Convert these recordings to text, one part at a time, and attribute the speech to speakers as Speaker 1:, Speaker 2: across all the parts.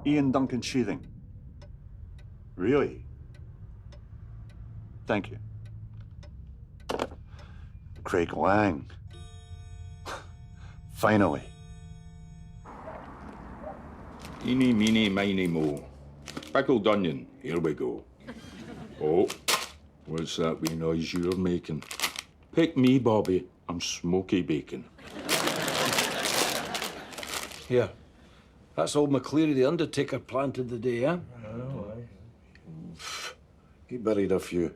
Speaker 1: Ian Duncan Sheathing. Really? Thank you. Craig Lang. Finally.
Speaker 2: Eeny, meeny, miny, mo. Pickled onion, here we go. Oh, what's that wee noise you're making? Pick me, Bobby. I'm smoky bacon.
Speaker 3: Here. That's old McCleary, the undertaker, planted the day, eh?
Speaker 4: He buried a few.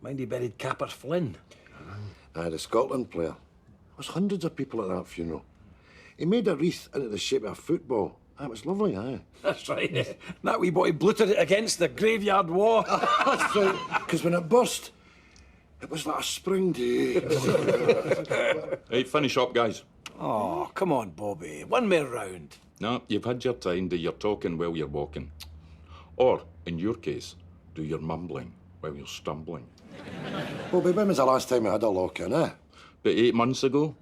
Speaker 3: Mind he buried Capper Flynn.
Speaker 4: The Scotland player. There was hundreds of people at that funeral. He made a wreath into the shape of a football. That was lovely, aye.
Speaker 3: That's right. That wee boy bluted it against the graveyard wall.
Speaker 4: That's right, because when it burst, it was like a spring day.
Speaker 2: Hey, finish up, guys.
Speaker 3: Oh, come on, Bobby. One more round.
Speaker 2: No, you've had your time. Do your talking while you're walking. Or, in your case, do your mumbling while you're stumbling.
Speaker 4: Bobby, when was the last time we had a lock-in, eh?
Speaker 2: But 8 months ago,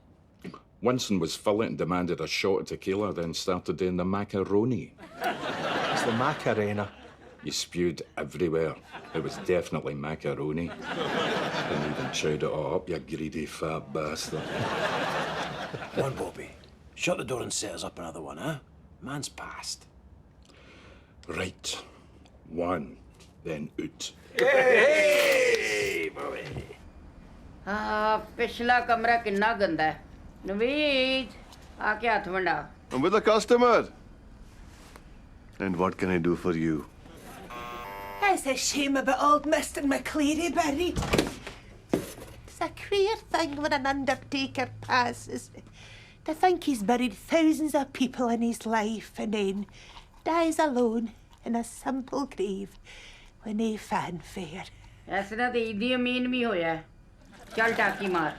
Speaker 2: Winston was filling and demanded a shot of tequila, then started doing the macaroni.
Speaker 5: It's the Macarena.
Speaker 2: He spewed everywhere. It was definitely macaroni. Didn't even chowed it all up, you greedy fat bastard.
Speaker 3: Come on, Bobby. Shut the door and set us up another one, huh? Man's passed.
Speaker 2: Right. One, then out.
Speaker 3: Hey, Bobby.
Speaker 6: पिछला कमरा किन्ना गंदा है नवीद आके हाथ मंडा
Speaker 1: I'm with a customer. And what can I do for you?
Speaker 7: It's a shame about old Mr. McCleary buried. It's a queer thing when an undertaker passes. To think he's buried thousands of people in his life and then dies alone in a simple grave with no fanfare.
Speaker 6: ऐसा तो ईदी अमीन भी होया है चल टाकी मार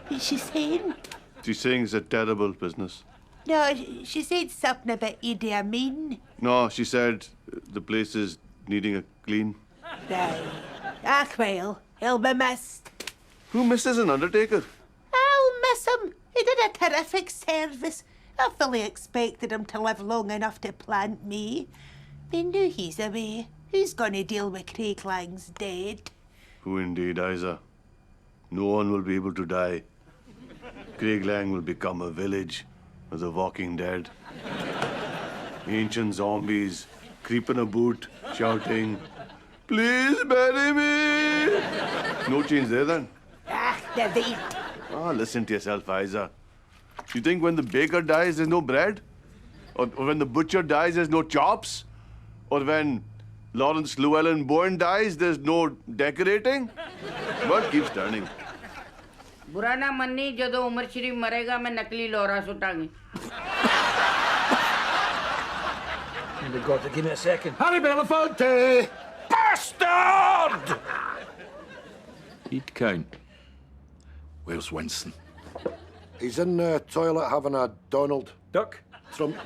Speaker 7: What's she saying?
Speaker 1: She's saying it's a terrible business.
Speaker 7: No, she said something about Idi Amin.
Speaker 1: No, she said the place is needing a clean.
Speaker 7: Right. Ah, well, he'll be missed.
Speaker 1: Who misses an undertaker?
Speaker 7: I'll miss him. He did a terrific service. I fully expected him to live long enough to plant me. But now he's away. Who's going to deal with Craig Lang's dead?
Speaker 1: Who indeed, Isa? No one will be able to die. Craig Lang will become a village of the walking dead. Ancient zombies creeping about, shouting, "Please bury me!" No change there then.
Speaker 7: Ah, David.
Speaker 1: Listen to yourself, Isa. You think when the baker dies, there's no bread? Or when the butcher dies, there's no chops? Or when Lawrence Llewellyn Bourne dies, there's no decorating? What keeps turning?
Speaker 6: बुरा ना मन्नी जदों उमर शरीफ मरेगा मैं नकली लोरा सुटांगी
Speaker 3: We've got to give it a second. Harry Belafonte! Bastard!
Speaker 2: He'd count. Where's Winston?
Speaker 4: He's in the toilet having a Donald
Speaker 3: Duck?
Speaker 4: Trump.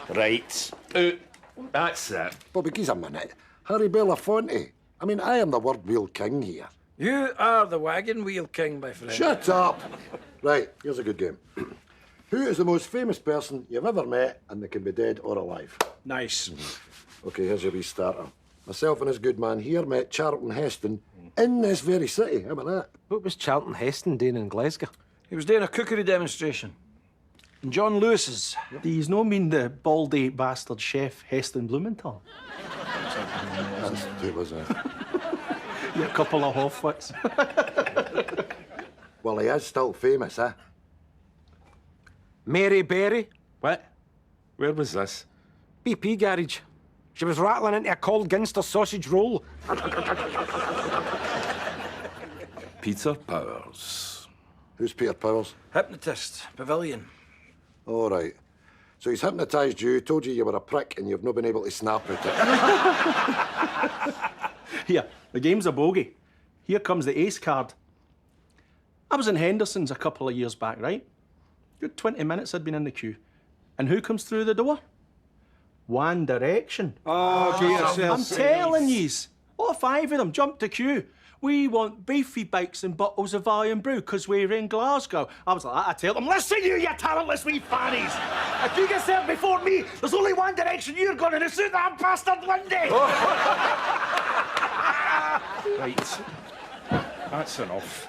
Speaker 2: Right. Out. That's it.
Speaker 4: Bobby, give us a minute. Harry Belafonte. I mean, I am the word wheel king here.
Speaker 3: You are the wagon wheel king, my friend.
Speaker 4: Shut up! Right, here's a good game. Who is the most famous person you've ever met and they can be dead or alive?
Speaker 3: Nice.
Speaker 4: OK, here's your wee starter. Myself and his good man here met Charlton Heston in this very city. How about that?
Speaker 5: What was Charlton Heston doing in Glasgow?
Speaker 3: He was doing a cookery demonstration. And John Lewis's.
Speaker 5: Do you no mean the baldy bastard chef Heston Blumenthal?
Speaker 4: That's too, wasn't it?
Speaker 5: You couple of half-wits.
Speaker 4: Well, he is still famous, eh?
Speaker 5: Mary Berry,
Speaker 2: What? Where was this?
Speaker 5: BP garage. She was rattling into a cold Ginster sausage roll.
Speaker 2: Peter Powers.
Speaker 4: Who's Peter Powers?
Speaker 3: Hypnotist. Pavilion.
Speaker 4: All right. So he's hypnotised you, told you were a prick, and you've not been able to snap at it.
Speaker 5: Here, the game's a bogey. Here comes the ace card. I was in Henderson's a couple of years back, right? Good 20 minutes I'd been in the queue. And who comes through the door? One Direction.
Speaker 3: Oh, get yourself.
Speaker 5: I'm telling yous. All 5 of them jumped the queue. We want beefy bakes and bottles of Iron Brew because we're in Glasgow. I was like, I tell them, listen you talentless wee fannies. If you get served before me, there's only one direction you're going in the suit that bastard Lindy.
Speaker 2: Right. That's enough.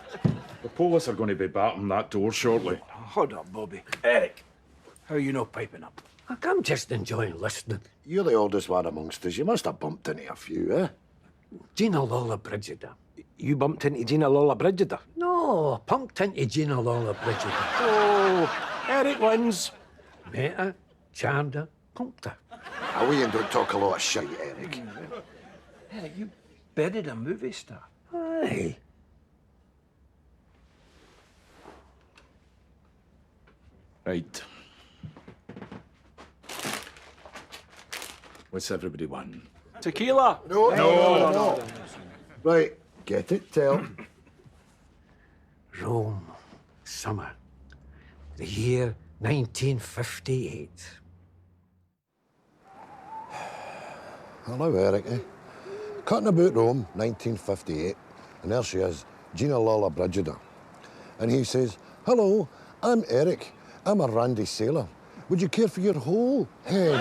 Speaker 2: The police are going to be batting that door shortly.
Speaker 3: Hold up, Bobby. Eric, how are you not piping up?
Speaker 8: I'm just enjoying listening.
Speaker 4: You're the oldest one amongst us. You must have bumped into a few, eh?
Speaker 8: Gina Lola Brigida.
Speaker 3: You bumped into Gina Lola Brigida.
Speaker 8: No, pumped into Gina Lola Brigida.
Speaker 3: Oh, Eric wins.
Speaker 8: Met her, charmed her, pumped her.
Speaker 4: We and don't talk a lot of shit, Eric.
Speaker 3: Eric, you buried a movie star.
Speaker 8: Aye.
Speaker 2: Right. What's everybody want?
Speaker 5: Tequila.
Speaker 4: No. Right, get it, tell.
Speaker 8: Rome, summer. The year 1958.
Speaker 4: Hello, Eric, eh? Cutting about Rome, 1958, and there she is, Gina Lola Brigida. And he says, hello, I'm Eric. I'm a randy sailor. Would you care for your whole hen?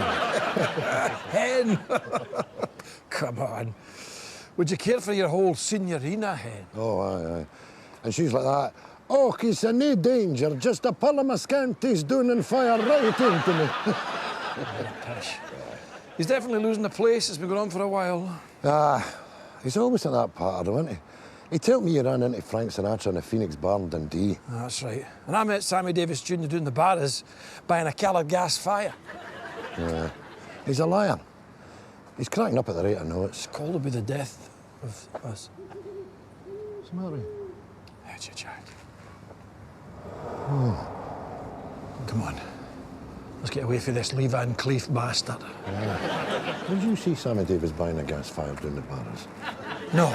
Speaker 3: Hen? Come on. Would you care for your whole signorina hen?
Speaker 4: Oh, aye. And she's like that. Oh, he's a no danger, just a pull of my scanties down and fire right into me.
Speaker 3: Pish. He's definitely losing the place. It's been going on for a while.
Speaker 4: He's always at that part of it, isn't he? He told me he ran into Frank Sinatra in the Phoenix Bar in Dundee.
Speaker 3: That's right. And I met Sammy Davis Jr. doing the barras buying a coloured gas fire.
Speaker 4: Yeah. He's a liar. He's cracking up at the rate I know
Speaker 3: It's called to be the death of us.
Speaker 4: What's the matter with you?
Speaker 3: How'd you, Jack? Oh. Come on. Let's get away from this Lee Van Cleef bastard.
Speaker 4: Did you see Sammy Davis buying a gas fire down the bars?
Speaker 3: No.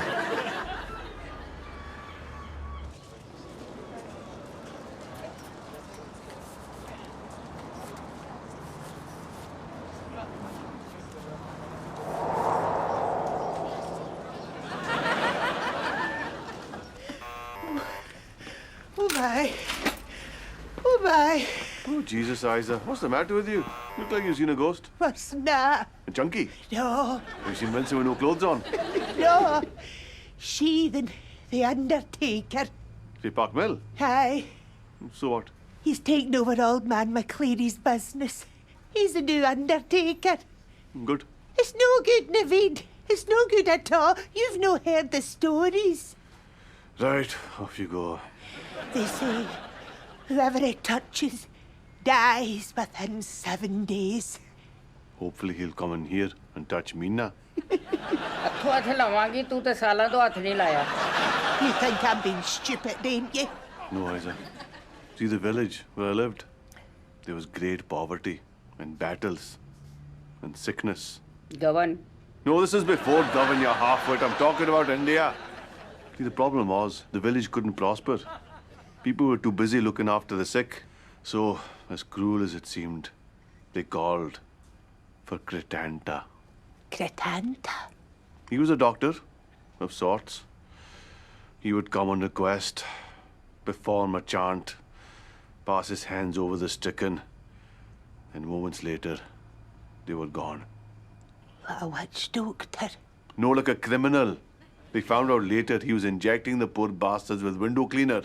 Speaker 7: Oh my. Oh my.
Speaker 1: Oh, Jesus, Isa. What's the matter with you? You look like you've seen a ghost.
Speaker 7: What's that?
Speaker 1: A junkie.
Speaker 7: No,
Speaker 1: Have you seen Vincent with no clothes on?
Speaker 7: no. Sheathen, the Undertaker.
Speaker 1: Say Park Mill.
Speaker 7: Aye.
Speaker 1: So what?
Speaker 7: He's taken over old man McCleary's business. He's the new Undertaker.
Speaker 1: Good.
Speaker 7: It's no good, Naveed. It's no good at all. You've no heard the stories.
Speaker 1: Right, off you go.
Speaker 7: They say whoever it touches dies within 7 days.
Speaker 1: Hopefully he'll come in here and touch me now.
Speaker 6: ਹੱਥੋਂ ਹੱਥ ਲਾਵਾਂਗੀ ਤੂੰ ਤੇ ਸਾਲਾਂ ਤੋਂ ਹੱਥ ਨਹੀਂ ਲਾਇਆ
Speaker 7: You think I'm being stupid, don't you?
Speaker 1: No, Isa. See the village where I lived? There was great poverty and battles and sickness.
Speaker 6: ਗਵਨ
Speaker 1: No, this is before Govan, you're half-wit. I'm talking about India. See, the problem was the village couldn't prosper. People were too busy looking after the sick. So, as cruel as it seemed, they called for Critanta.
Speaker 7: Cretanta.
Speaker 1: He was a doctor, of sorts. He would come on request, perform a chant, pass his hands over the stricken, and moments later, they were gone.
Speaker 7: What a witch doctor.
Speaker 1: No, like a criminal. They found out later he was injecting the poor bastards with window cleaner.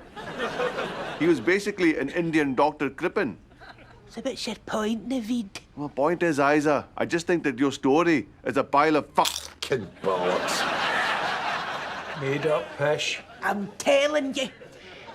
Speaker 1: He was basically an Indian Dr. Crippen.
Speaker 7: So what's your point, Naveed?
Speaker 1: My point is, Isa, I just think that your story is a pile of fuck.
Speaker 4: Kid bollocks.
Speaker 3: Made up, Pish.
Speaker 7: I'm telling you.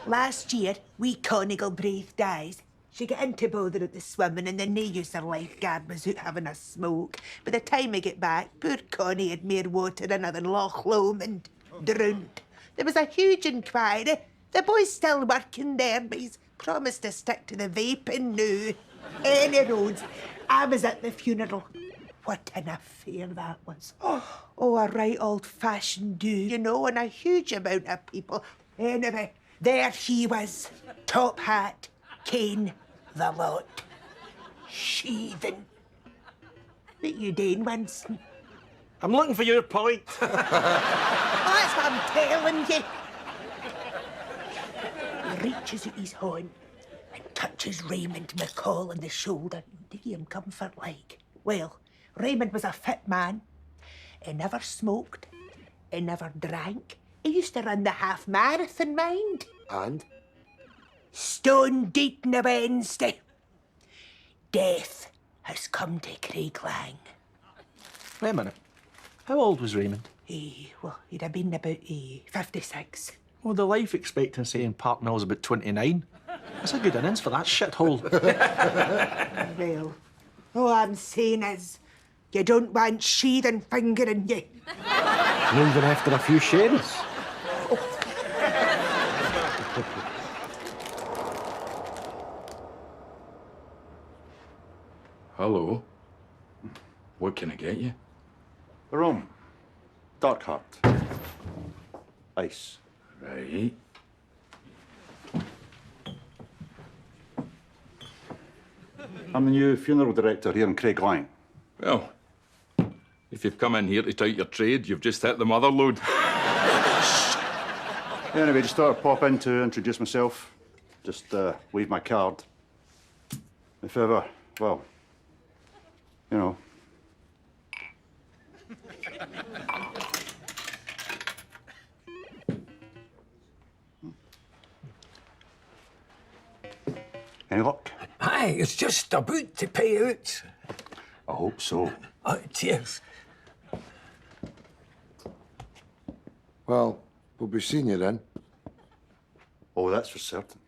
Speaker 7: Last year, wee Connie Galbraith dies. She got into bother at the swimming and the no use her lifeguard was out having a smoke. By the time we get back, poor Connie had more water in her than Loch Lomond. Drowned. There was a huge inquiry. The boy's still working there, but he's promised to stick to the vaping now. Any roads. I was at the funeral. What an affair that was. Oh, a right old-fashioned do, you know, and a huge amount of people. Anyway, there he was. Top hat, cane, the lot. Sheathen. What you doing, Winston?
Speaker 5: I'm looking for your point.
Speaker 7: That's what I'm telling you. He reaches out his hand and touches Raymond McCall on the shoulder to give him comfort like. Well, Raymond was a fit man. He never smoked. He never drank. He used to run the half marathon, mind.
Speaker 4: And?
Speaker 7: Stone deep in a Wednesday. Death has come to Craiglang.
Speaker 5: Wait a minute. How old was Raymond?
Speaker 7: Well, he'd have been about 56.
Speaker 5: Well, the life expectancy in Park Mill's about 29. That's a good innings for that shithole.
Speaker 7: Well, all I'm saying is, you don't want sheathing fingering you.
Speaker 8: Not even after a few sherries.
Speaker 2: Hello. What can I get you?
Speaker 9: Rum. Dark heart. Ice.
Speaker 2: Right.
Speaker 9: I'm the new funeral director here in Craiglang.
Speaker 2: Well, if you've come in here to tout your trade, you've just hit the mother load.
Speaker 9: Anyway, just thought I'd pop in to introduce myself. Just leave my card. If ever, well, you know. Any luck?
Speaker 8: Aye, it's just about to pay out.
Speaker 9: I hope so.
Speaker 8: Oh, cheers.
Speaker 4: Well, we'll be seeing you then.
Speaker 9: Oh, that's for certain.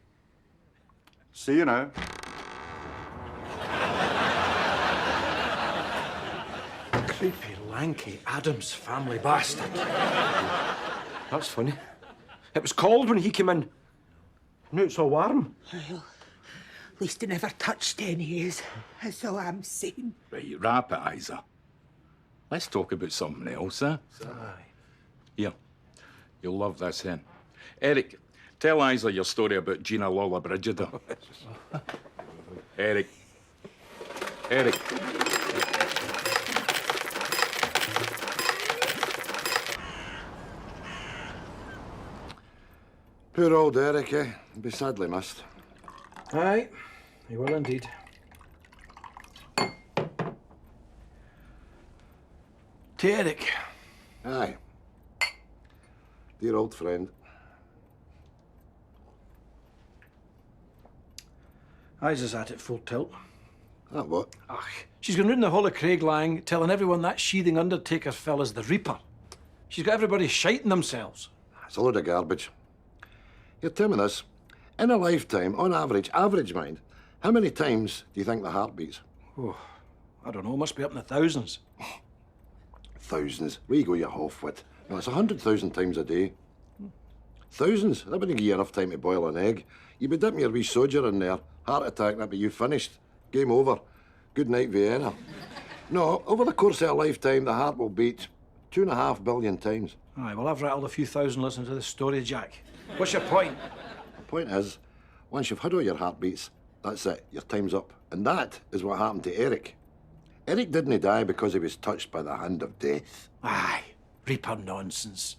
Speaker 9: See you now.
Speaker 5: Creepy, lanky Adams family bastard.
Speaker 8: That's funny. It was cold when he came in.
Speaker 5: Now it's all warm.
Speaker 7: Well, at least he never touched any of us. That's all I'm saying.
Speaker 2: Right, wrap it, Isa. Let's talk about something else, eh?
Speaker 8: Aye.
Speaker 2: Here, you'll love this, then. Eric, tell Isa your story about Gina Lola Brigida. Eric. Eric.
Speaker 4: Poor old Eric, eh? He'll be sadly missed.
Speaker 3: Aye, he will indeed. To Eric.
Speaker 4: Aye. Dear old friend.
Speaker 3: Isa's at it full tilt.
Speaker 4: That what?
Speaker 3: She's going round the whole of Craiglang telling everyone that sheathing undertaker fella's the Reaper. She's got everybody shiting themselves.
Speaker 4: It's a load of garbage. Here, tell me this. In a lifetime, on average mind, how many times do you think the heart beats?
Speaker 3: I don't know, must be up in the thousands.
Speaker 4: Thousands. Where you go, you half-wit. No, it's 100,000 times a day. Thousands. That wouldn't give you enough time to boil an egg. You'd be dipping your wee soja in there. Heart attack, that'd be you finished. Game over. Good night, Vienna. No, over the course of a lifetime, the heart will beat 2.5 billion times.
Speaker 3: Aye, well, I've rattled a few thousand listening to this story, Jack. What's your point?
Speaker 4: Point is, once you've had all your heartbeats, that's it. Your time's up. And that is what happened to Eric. Eric didn't die because he was touched by the hand of death.
Speaker 3: Aye, Reaper nonsense.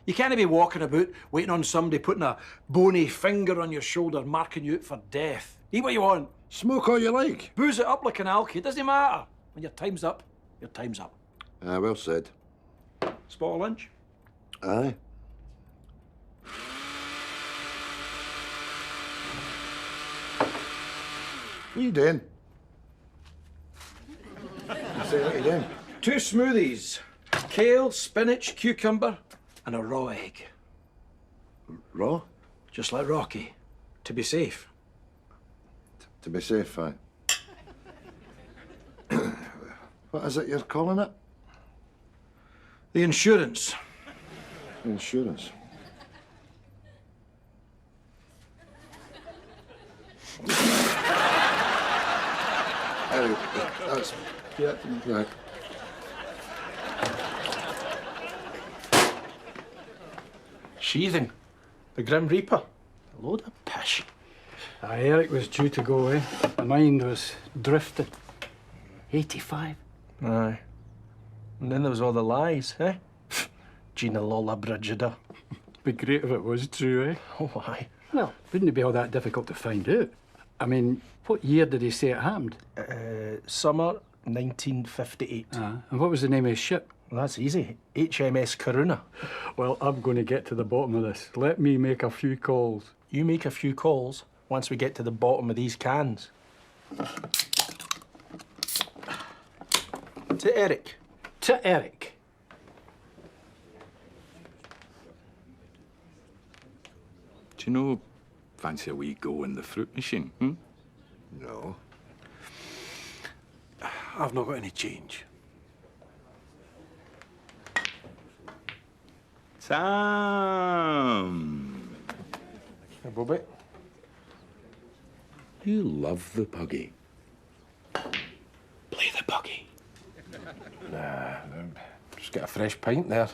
Speaker 3: You can't be walking about waiting on somebody putting a bony finger on your shoulder marking you out for death. Eat what you want.
Speaker 4: Smoke all you like.
Speaker 3: Booze it up like an alky. It doesn't matter. When your time's up, your time's up.
Speaker 4: Well said.
Speaker 3: Spot of lunch?
Speaker 4: Aye. What are you doing? You say what are you doing?
Speaker 3: 2 smoothies. Kale, spinach, cucumber, and a raw egg.
Speaker 4: Raw?
Speaker 3: Just like Rocky. To be safe.
Speaker 4: To be safe, aye. What is it you're calling it?
Speaker 3: The insurance.
Speaker 4: Insurance. That's... Yeah, right.
Speaker 5: Sheathing. The Grim Reaper. A load of pish.
Speaker 10: Aye, Eric was due to go, eh? The mind was drifting. 85.
Speaker 5: Aye. And then there was all the lies, eh? Gina Lola Brigida.
Speaker 10: Be great if it was true, eh?
Speaker 5: Oh, why?
Speaker 10: Well, wouldn't it be all that difficult to find out? I mean, what year did he say it happened?
Speaker 5: Summer 1958.
Speaker 10: And what was the name of his ship?
Speaker 5: Well, that's easy. HMS Karuna.
Speaker 10: Well, I'm going to get to the bottom of this. Let me make a few calls.
Speaker 5: You make a few calls once we get to the bottom of these cans. To Eric.
Speaker 10: To Eric.
Speaker 2: Do you know, fancy a wee go in the fruit machine, hmm?
Speaker 4: No.
Speaker 3: I've not got any change.
Speaker 2: Sam!
Speaker 5: Hey, Bobby.
Speaker 2: You love the puggy. Play the puggy.
Speaker 3: Nah, just get a fresh pint there.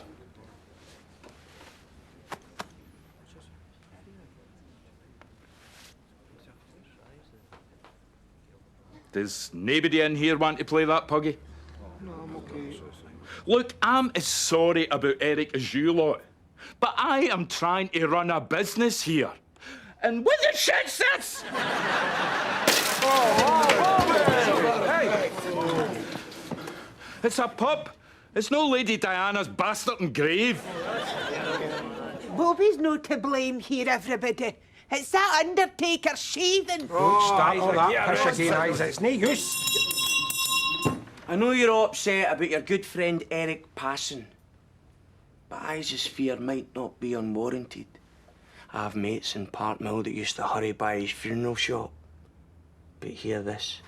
Speaker 2: Does nobody in here want to play that puggy?
Speaker 3: No, I'm okay.
Speaker 2: Look, I'm as sorry about Eric as you lot, but I am trying to run a business here. And what the shit's this? It's a pub. It's no Lady Diana's bastard and grave.
Speaker 7: Bobby's no to blame here, everybody. It's that undertaker shaving.
Speaker 8: Don't start all that piss again, Isaac. It's no use. I know you're all upset about your good friend Eric passing, but I just fear might not be unwarranted. I have mates in Park Mill that used to hurry by his funeral shop. But hear this.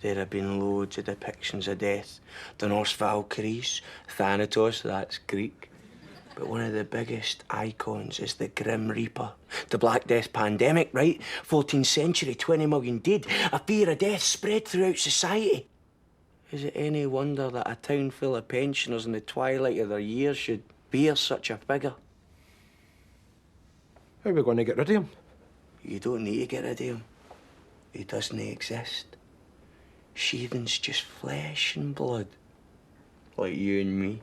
Speaker 8: There have been loads of depictions of death. The Norse Valkyries, Thanatos, that's Greek. But one of the biggest icons is the Grim Reaper. The Black Death pandemic, right? 14th century, 20 million dead. A fear of death spread throughout society. Is it any wonder that a town full of pensioners in the twilight of their years should bear such a figure? How are we going to get rid of him?
Speaker 7: You don't need to get rid of him. He doesn't exist. Sheathen's just flesh and blood. Like you and me.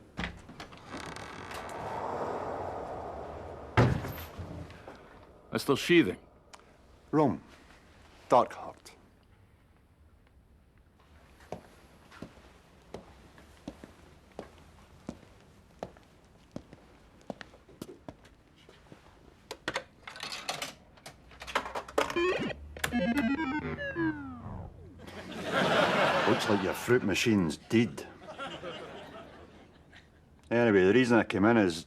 Speaker 2: Mr. Sheathing.
Speaker 9: Rome. Darkheart. Looks like your fruit machine's dead. Anyway, the reason I came in is...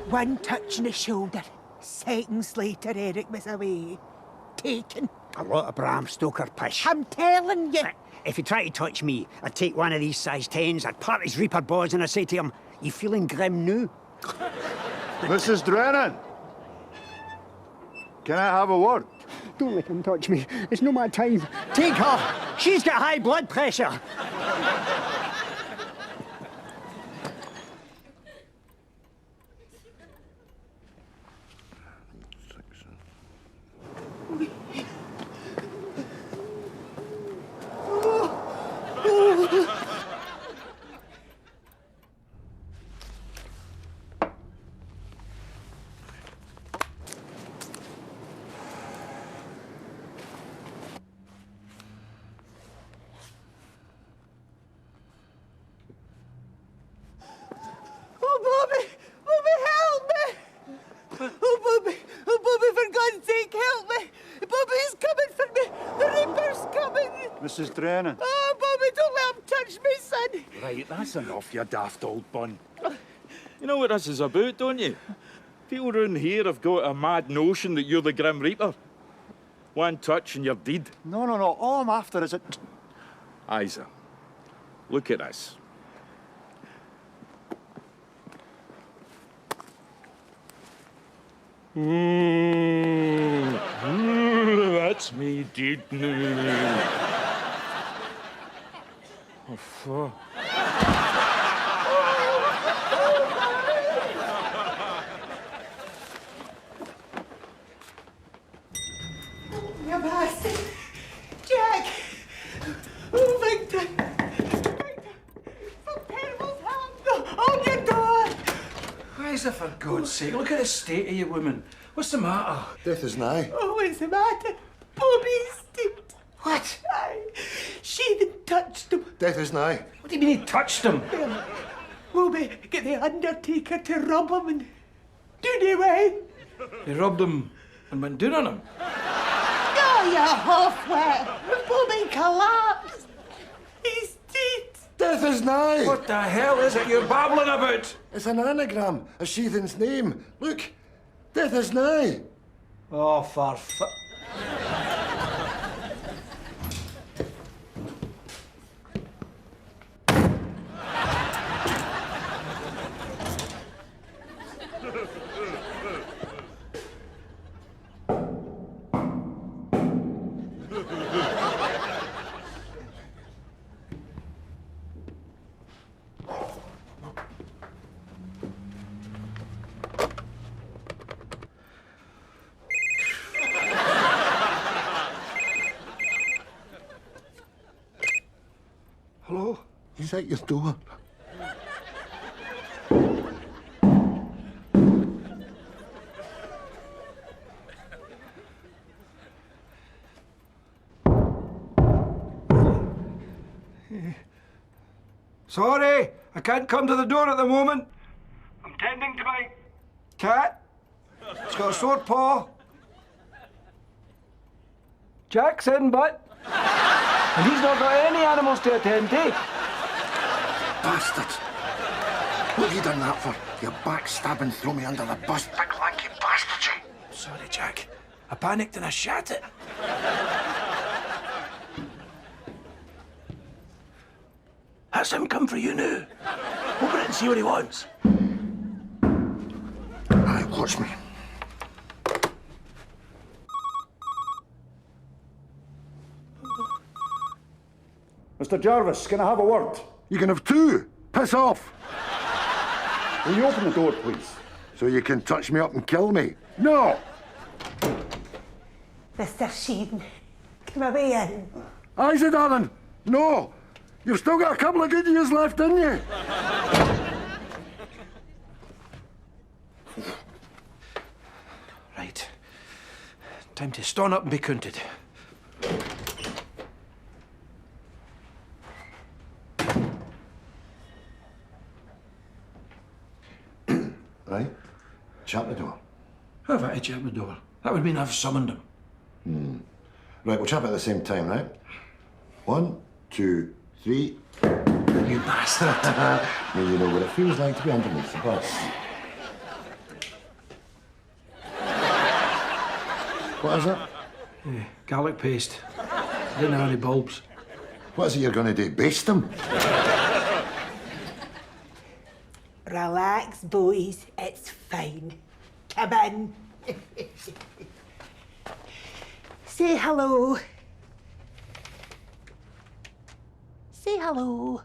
Speaker 7: One touch on the shoulder. Seconds later, Eric was away. Taken.
Speaker 11: A lot of Bram Stoker pish.
Speaker 7: I'm telling you.
Speaker 11: If you try to touch me, I'd take one of these size 10s, I'd part his Reaper boys and I'd say to him, "You feeling grim now?"
Speaker 9: Mrs. Drennan! Can I have a word?
Speaker 11: Don't let him touch me. It's no my time. Take her. She's got high blood pressure.
Speaker 7: Oh, Bobby! Bobby, help me! Oh, Bobby! Oh, Bobby, for God's sake, help me! Bobby's coming for me! The Reaper's coming!
Speaker 9: Mrs. Drennan.
Speaker 7: Oh, Bobby, don't let him touch me, son!
Speaker 2: Right, that's enough, you daft old bun. You know what this is about, don't you? People round here have got a mad notion that you're the Grim Reaper. One touch and you're dead.
Speaker 9: No, no, no. All I'm after is a...
Speaker 2: Isa, look at this. That's me dead now. Oh, fuck.
Speaker 7: You bastard! Jack!
Speaker 3: Isa, for God's sake, look at the state of you, woman. What's the matter?
Speaker 4: Death is nigh.
Speaker 7: Oh, what's the matter? Bobby's dead.
Speaker 3: What?
Speaker 7: Aye. She didn't touch him.
Speaker 4: Death is nigh.
Speaker 3: What do you mean he touched him?
Speaker 7: Bobby, get the undertaker to rub him and do the way.
Speaker 3: He rubbed him and went down on him.
Speaker 7: Oh, you half-wit. Bobby collapsed. He's dead.
Speaker 4: Death is nigh.
Speaker 3: What the hell is it you're babbling about?
Speaker 4: It's an anagram of Sheathan's name. Look, death is nigh.
Speaker 3: Oh, for fu...
Speaker 4: Hello? He's at your door.
Speaker 3: Sorry, I can't come to the door at the moment. I'm tending to my cat. It's got a sore paw. Jack's in, but... And he's not got any animals to attend to.
Speaker 4: Bastards. What have you done that for? You backstabbing, throw me under the bus, big lanky bastard, you.
Speaker 3: Sorry, Jack. I panicked and I shat it. That's him come for you now. Open it and see what he wants.
Speaker 4: Aye, watch me.
Speaker 9: Mr. Jarvis, can I have a word?
Speaker 4: You can have two. Piss off.
Speaker 9: Will you open the door, please?
Speaker 4: So you can touch me up and kill me. No!
Speaker 7: Mr. Sheehan, come away in.
Speaker 4: Isa, darling. No! You've still got a couple of good years left, didn't you?
Speaker 3: Right. Time to stand up and be counted.
Speaker 4: Right. Shut the door.
Speaker 3: How have I to shut the door? That would mean I've summoned him.
Speaker 4: Right, we'll chop at the same time, right? 1, 2, 3.
Speaker 3: You bastard.
Speaker 4: Now you know what it feels like to be underneath the bus. What is it?
Speaker 3: Garlic paste. Didn't have any bulbs.
Speaker 4: What is it you're going to do? Baste them?
Speaker 7: Relax, boys. It's fine. Come in. Say hello. Say hello.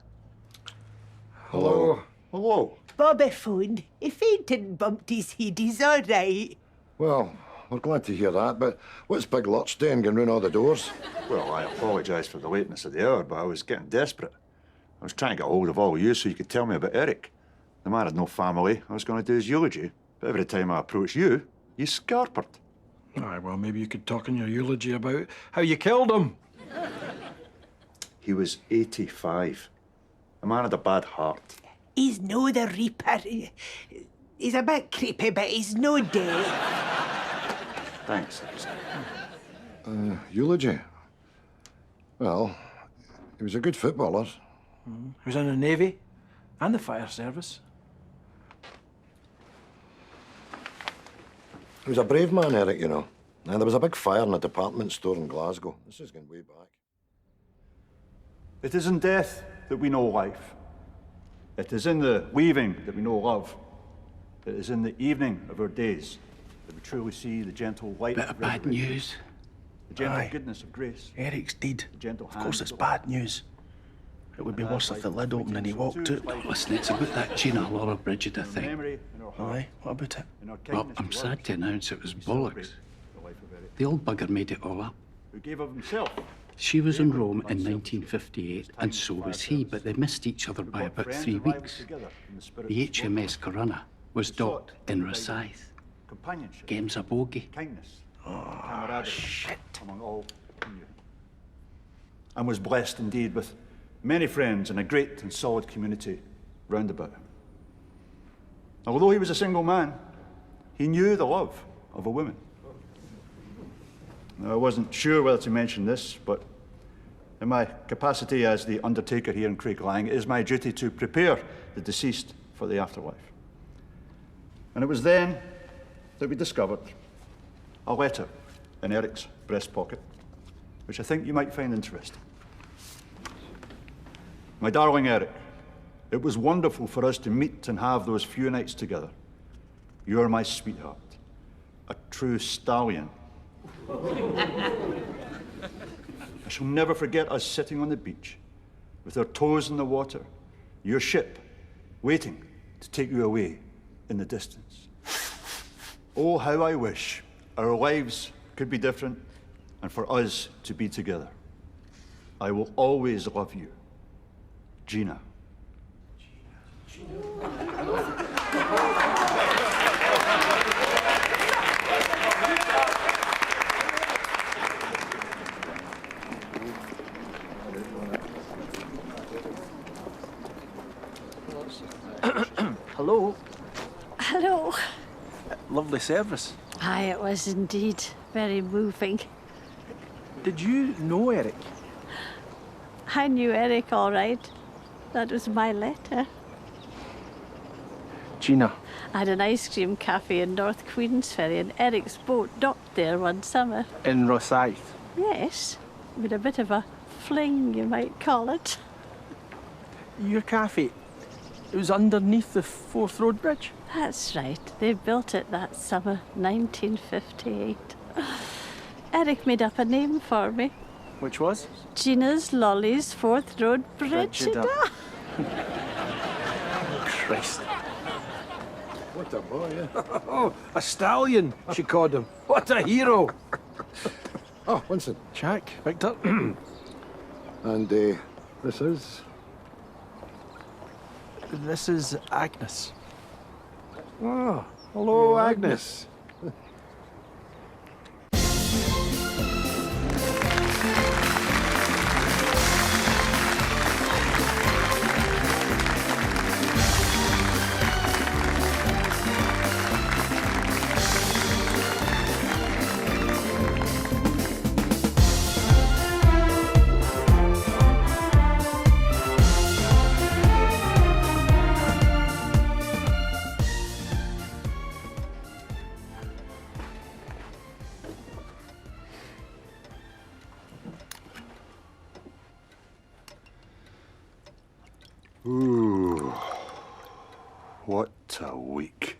Speaker 4: Hello.
Speaker 9: Hello.
Speaker 7: Bobby phoned. He fainted and bumped his head. He's all right.
Speaker 4: Well, we're glad to hear that, but what's Big Lurch doing going round all the doors?
Speaker 9: Well, I apologise for the lateness of the hour, but I was getting desperate. I was trying to get hold of all you so you could tell me about Eric. The man had no family. I was going to do his eulogy, but every time I approached you, you scarpered.
Speaker 3: Aye, well, maybe you could talk in your eulogy about how you killed him.
Speaker 9: He was 85. The man had a bad heart.
Speaker 7: He's no the Reaper. He's a bit creepy, but he's no dead.
Speaker 9: Thanks.
Speaker 4: Eulogy? Well, he was a good footballer.
Speaker 3: He was in the Navy and the fire service.
Speaker 4: He was a brave man, Eric, you know. And there was a big fire in a department store in Glasgow. This is going way back.
Speaker 9: It is in death that we know life. It is in the leaving that we know love. It is in the evening of our days that we truly see the gentle light
Speaker 3: Bit of bad
Speaker 9: resurrection,
Speaker 3: news.
Speaker 9: the gentle
Speaker 3: Aye.
Speaker 9: goodness of grace.
Speaker 3: Eric's dead.
Speaker 9: The gentle
Speaker 3: Of course it's
Speaker 9: hand
Speaker 3: bad news. It would be worse if the lid opened and he walked out.
Speaker 10: Listen, it's about that Gina Laura Bridget, I think.
Speaker 9: memory in our heart,
Speaker 3: Aye, what about it?
Speaker 9: in our
Speaker 10: Well,
Speaker 9: kindness
Speaker 10: I'm
Speaker 9: to
Speaker 10: sad
Speaker 9: others,
Speaker 10: to announce it was
Speaker 9: we celebrate
Speaker 10: bollocks.
Speaker 9: the life of Eric,
Speaker 10: The old bugger made it all up.
Speaker 9: who gave of himself.
Speaker 10: She was in Rome in 1958, and so was he, but they missed each other by
Speaker 9: Brought
Speaker 10: about
Speaker 9: friends
Speaker 10: 3
Speaker 9: and rivals
Speaker 10: weeks.
Speaker 9: together in the spirit
Speaker 10: The
Speaker 9: of sport.
Speaker 10: HMS Corunna was docked in Rosyth.
Speaker 9: Companionship,
Speaker 10: Games a bogey.
Speaker 9: kindness, camaraderie among all who knew him. And was blessed indeed with many friends and a great and solid community round about him. Although he was a single man, he knew the love of a woman. Now, I wasn't sure whether to mention this, but in my capacity as the undertaker here in Craiglang, it is my duty to prepare the deceased for the afterlife. And it was then that we discovered a letter in Eric's breast pocket, which I think you might find interesting. My darling Eric, it was wonderful for us to meet and have those few nights together. You're my sweetheart, a true stallion. I shall never forget us sitting on the beach with our toes in the water, your ship waiting to take you away in the distance. Oh, how I wish our lives could be different and for us to be together. I will always love you, Gina.
Speaker 5: Hello.
Speaker 12: Hello.
Speaker 5: Lovely service.
Speaker 12: Aye, it was indeed very moving.
Speaker 5: Did you know Eric?
Speaker 12: I knew Eric all right. That was my letter.
Speaker 5: Gina.
Speaker 12: I had an ice cream cafe in North Queensferry and Eric's boat docked there one summer.
Speaker 5: In Rosyth.
Speaker 12: Yes, we had a bit of a fling, you might call it.
Speaker 5: Your cafe, it was underneath the Forth Road Bridge?
Speaker 12: That's right. They built it that summer, 1958. Eric made up a name for me.
Speaker 5: Which was?
Speaker 12: Gina's Lolly's Forth Road Brigida.
Speaker 5: Christ.
Speaker 3: What a boy, eh? Oh, a stallion, she called him. What a hero.
Speaker 4: Oh, Winston.
Speaker 5: Jack, Victor.
Speaker 4: And this is?
Speaker 5: This is Agnes.
Speaker 3: Oh, hello, Agnes.
Speaker 9: Ooh, what a week.